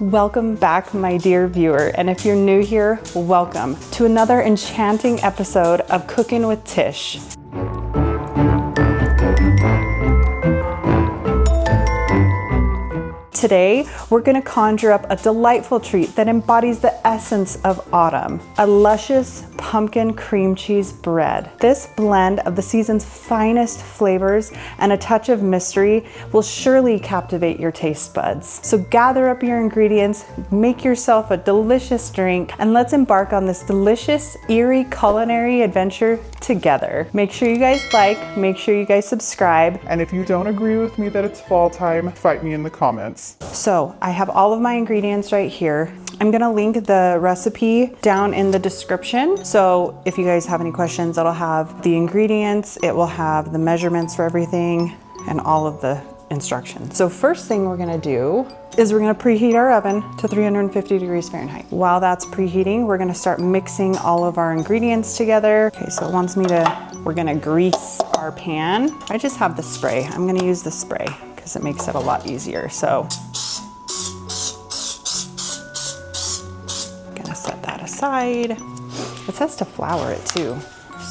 Welcome back, my dear viewer, and if you're new here, welcome to another enchanting episode of Cooking with Tish. Today, we're gonna conjure up a delightful treat that embodies the essence of autumn, a luscious pumpkin cream cheese bread. This blend of the season's finest flavors and a touch of mystery will surely captivate your taste buds. So gather up your ingredients, make yourself a delicious drink, and let's embark on this delicious, eerie culinary adventure together. Make sure you guys like, make sure you guys subscribe. And if you don't agree with me that it's fall time, fight me in the comments. So I have all of my ingredients right here. I'm gonna link the recipe down in the description. So if you guys have any questions, it'll have the ingredients, it will have the measurements for everything, and all of the instructions. So first thing we're gonna do is we're gonna preheat our oven to 350 degrees Fahrenheit. While that's preheating, we're gonna start mixing all of our ingredients together. Okay, so it wants me to, we're gonna grease our pan. I just have the spray. I'm gonna use the spray because it makes it a lot easier. So gonna set that aside. It says to flour it too.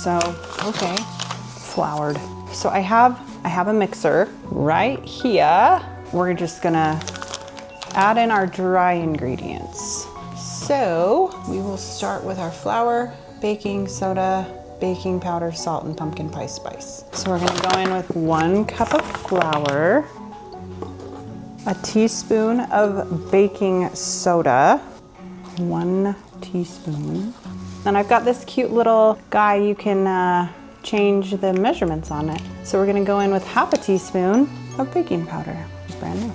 So, okay, floured. So I have a mixer right here. We're just gonna add in our dry ingredients. So we will start with our flour, baking soda, baking powder, salt, and pumpkin pie spice. So we're gonna go in with 1 cup of flour, a teaspoon of baking soda, 1 teaspoon. And I've got this cute little guy you can change the measurements on it. So we're gonna go in with 1/2 teaspoon of baking powder. It's brand new.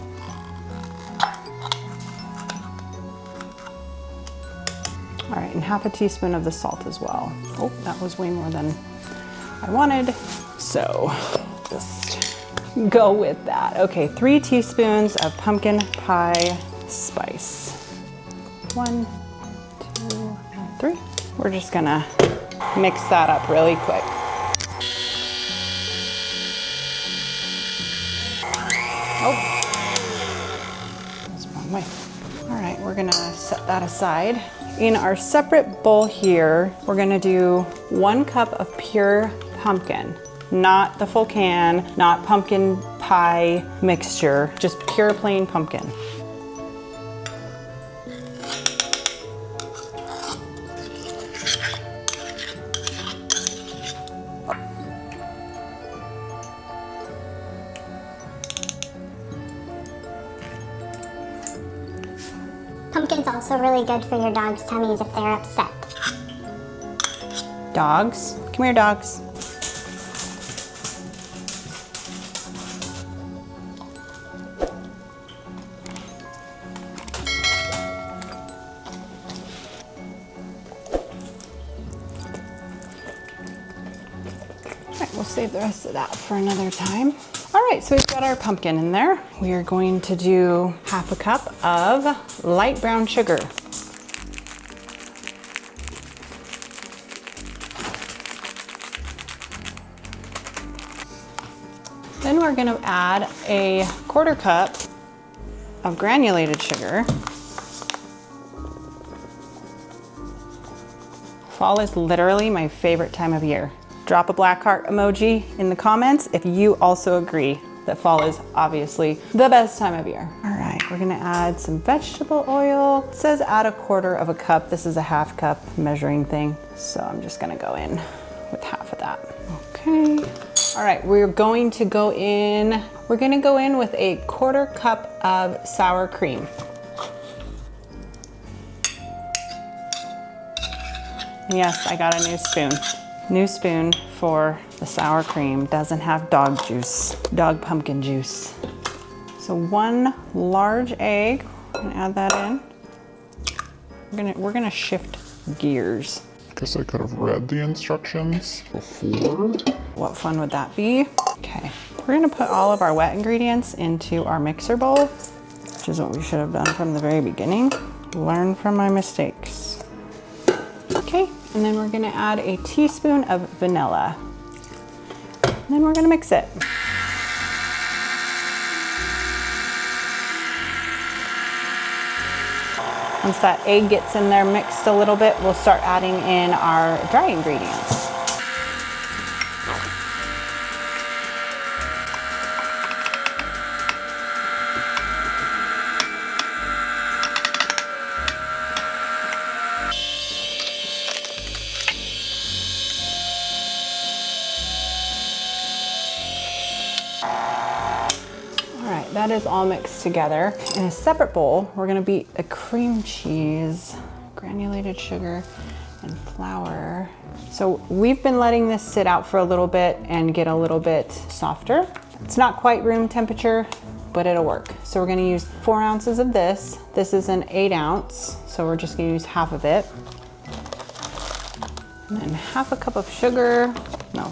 All right, and 1/2 teaspoon of the salt as well. Oh, that was way more than I wanted. So just go with that. Okay, 3 teaspoons of pumpkin pie spice. 1, 2, and 3. We're just gonna mix that up really quick. Oh, that's the wrong way. All right, we're gonna set that aside. In our separate bowl here, we're gonna do 1 cup of pure pumpkin. Not the full can, not pumpkin pie mixture, just pure plain pumpkin. Pumpkin's also really good for your dog's tummies if they're upset. Dogs, come here, dogs. All right, we'll save the rest of that for another time. All right, so we've got our pumpkin in there. We are going to do 1/2 cup of light brown sugar. Then we're gonna add a 1/4 cup of granulated sugar. Fall is literally my favorite time of year. Drop a black heart emoji in the comments if you also agree that fall is obviously the best time of year. All right, we're gonna add some vegetable oil. It says add 1/4 cup. This is a 1/2 cup measuring thing. So I'm just gonna go in with 1/2 of that. Okay. All right, we're going to go in with a 1/4 cup of sour cream. Yes, I got a new spoon. New spoon for the sour cream. Doesn't have dog juice, dog pumpkin juice. So 1 large egg, I'm gonna add that in. We're gonna shift gears. I guess I could have read the instructions before. What fun would that be? Okay, we're gonna put all of our wet ingredients into our mixer bowl, which is what we should have done from the very beginning. Learn from my mistakes. Okay, and then we're gonna add a teaspoon of vanilla. And then we're gonna mix it. Once that egg gets in there mixed a little bit, we'll start adding in our dry ingredients. That is all mixed together. In a separate bowl, we're gonna beat a cream cheese, granulated sugar, and flour. So we've been letting this sit out for a little bit and get a little bit softer. It's not quite room temperature, but it'll work. So we're gonna use 4 ounces of this. This is an 8 ounce, so we're just gonna use half of it. And then half a cup of sugar, no,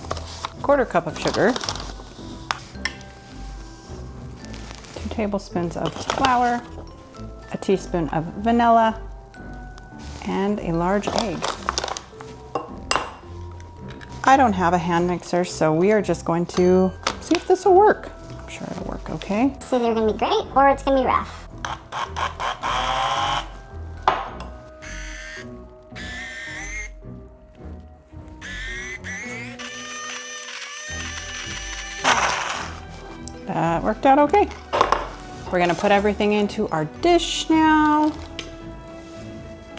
1/4 cup of sugar. 2 tablespoons of flour, a teaspoon of vanilla, and a large egg. I don't have a hand mixer, so we are just going to see if this will work. I'm sure it'll work okay. It's either gonna be great or it's gonna be rough. That worked out okay. We're gonna put everything into our dish now.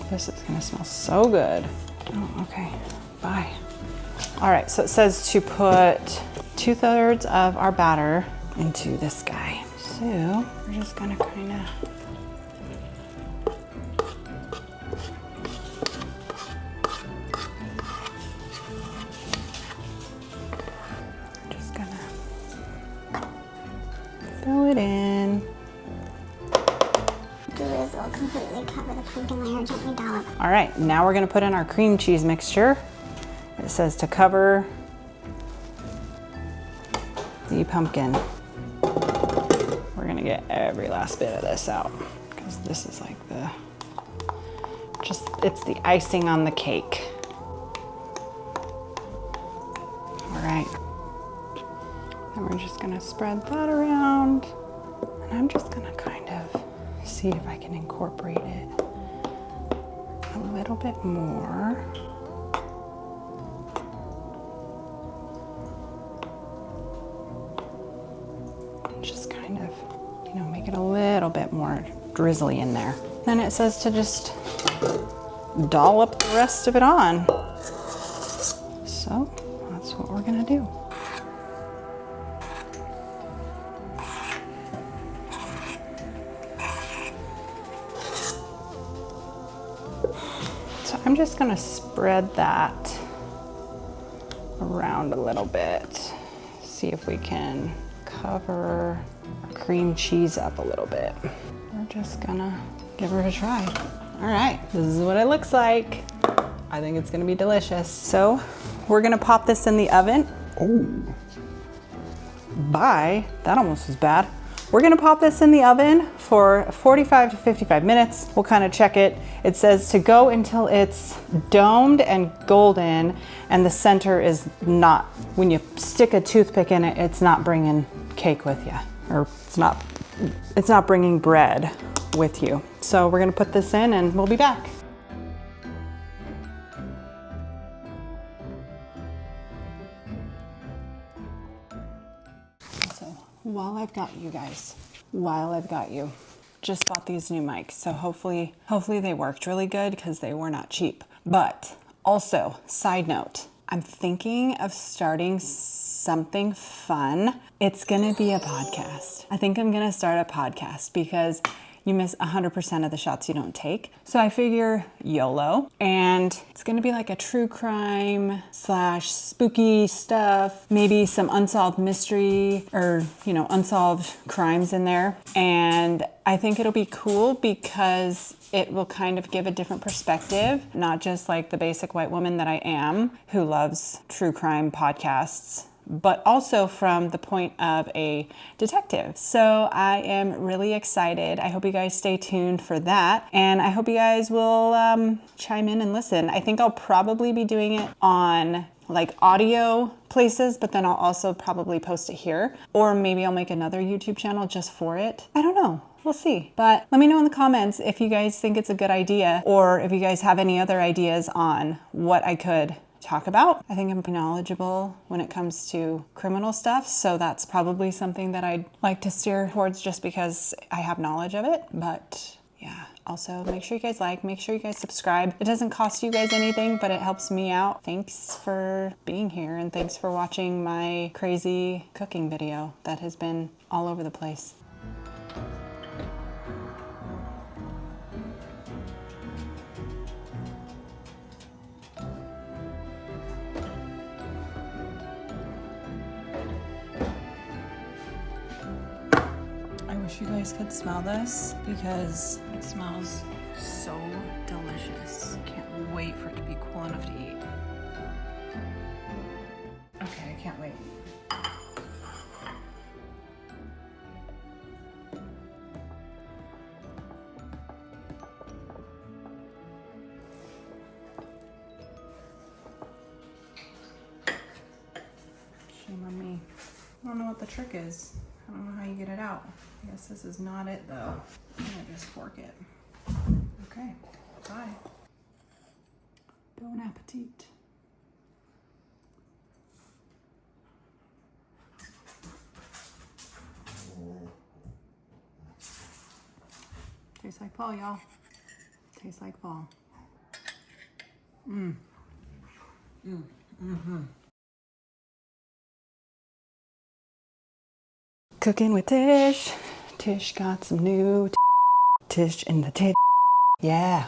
This is gonna smell so good. Oh, okay, bye. All right, so it says to put 2/3 of our batter into this guy. So we're just gonna kinda fill it in. Do this will completely cover the pumpkin layer, gently dollop. All right, now we're gonna put in our cream cheese mixture. It says to cover the pumpkin. We're gonna get every last bit of this out because this is like it's the icing on the cake. All right. And we're just gonna spread that around. And I'm just gonna kind of see if I can incorporate it a little bit more. Just kind of, make it a little bit more drizzly in there. Then it says to just dollop the rest of it on. So that's what we're gonna do. So I'm just gonna spread that around a little bit. See if we can cover our cream cheese up a little bit. We're just gonna give her a try. All right, this is what it looks like. I think it's gonna be delicious. So we're gonna pop this in the oven. Oh. Bye, that almost was bad. We're gonna pop this in the oven for 45 to 55 minutes. We'll kind of check it. It says to go until it's domed and golden and the center is not, when you stick a toothpick in it, it's not bringing cake with you, or it's not bringing bread with you. So we're gonna put this in and we'll be back. So while I've got you, just bought these new mics. So hopefully they worked really good because they were not cheap. But also, side note, I'm thinking of starting something fun. It's gonna be a podcast. I think I'm gonna start a podcast because you miss 100% of the shots you don't take. So I figure YOLO, and it's gonna be like a true crime / spooky stuff, maybe some unsolved mystery or, unsolved crimes in there. And I think it'll be cool because it will kind of give a different perspective, not just like the basic white woman that I am who loves true crime podcasts, but also from the point of a detective. So I am really excited. I hope you guys stay tuned for that. And I hope you guys will chime in and listen. I think I'll probably be doing it on like audio places, but then I'll also probably post it here. Or maybe I'll make another YouTube channel just for it. I don't know. we'll see. But let me know in the comments if you guys think it's a good idea, or if you guys have any other ideas on what I could talk about. I think I'm knowledgeable when it comes to criminal stuff, so that's probably something that I'd like to steer towards just because I have knowledge of it. But yeah, also make sure you guys like, make sure you guys subscribe. It doesn't cost you guys anything, but it helps me out. Thanks for being here, and thanks for watching my crazy cooking video that has been all over the place. I wish you guys could smell this because it smells so delicious. Can't wait for it to be cool enough to eat. Okay, I can't wait. Shame on me. I don't know what the trick is. I don't know how you get it out. I guess this is not it though. I'm gonna just fork it. Okay, bye. Bon appetit. Tastes like fall, y'all. Tastes like fall. Cooking with Tish. Tish got some new Tish in the tit. Yeah.